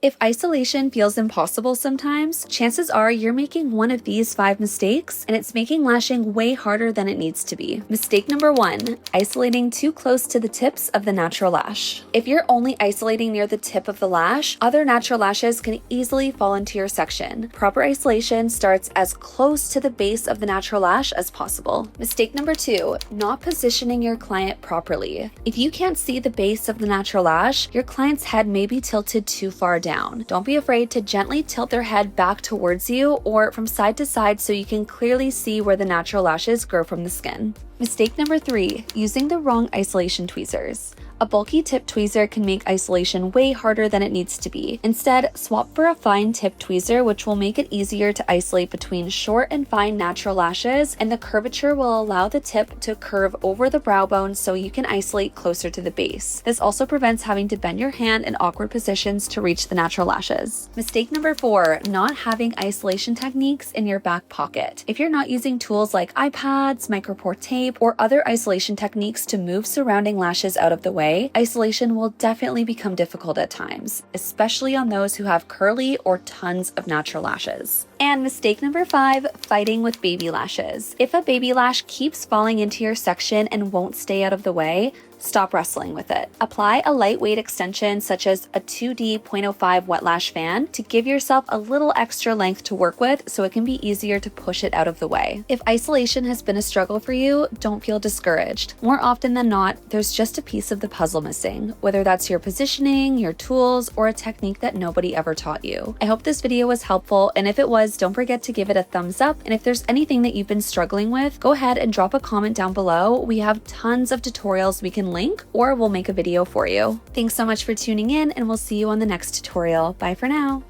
If isolation feels impossible sometimes, chances are you're making one of these 5 mistakes and it's making lashing way harder than it needs to be. Mistake number 1, isolating too close to the tips of the natural lash. If you're only isolating near the tip of the lash, other natural lashes can easily fall into your section. Proper isolation starts as close to the base of the natural lash as possible. Mistake number 2, not positioning your client properly. If you can't see the base of the natural lash, your client's head may be tilted too far down. Don't be afraid to gently tilt their head back towards you or from side to side so you can clearly see where the natural lashes grow from the skin. Mistake number 3, using the wrong isolation tweezers. A bulky tip tweezer can make isolation way harder than it needs to be. Instead, swap for a fine tip tweezer, which will make it easier to isolate between short and fine natural lashes, and the curvature will allow the tip to curve over the brow bone so you can isolate closer to the base. This also prevents having to bend your hand in awkward positions to reach the natural lashes. Mistake number 4, not having isolation techniques in your back pocket. If you're not using tools like iPads, micropore tape, or other isolation techniques to move surrounding lashes out of the way, isolation will definitely become difficult at times, especially on those who have curly or tons of natural lashes. And mistake number 5, fighting with baby lashes. If a baby lash keeps falling into your section and won't stay out of the way, stop wrestling with it. Apply a lightweight extension such as a 2D 0.05 wet lash fan to give yourself a little extra length to work with so it can be easier to push it out of the way. If isolation has been a struggle for you, don't feel discouraged. More often than not, there's just a piece of the puzzle missing, whether that's your positioning, your tools, or a technique that nobody ever taught you. I hope this video was helpful, and if it was, don't forget to give it a thumbs up, and if there's anything that you've been struggling with, go ahead and drop a comment down below. We have tons of tutorials we can link, or we'll make a video for you. Thanks so much for tuning in, and we'll see you on the next tutorial. Bye for now.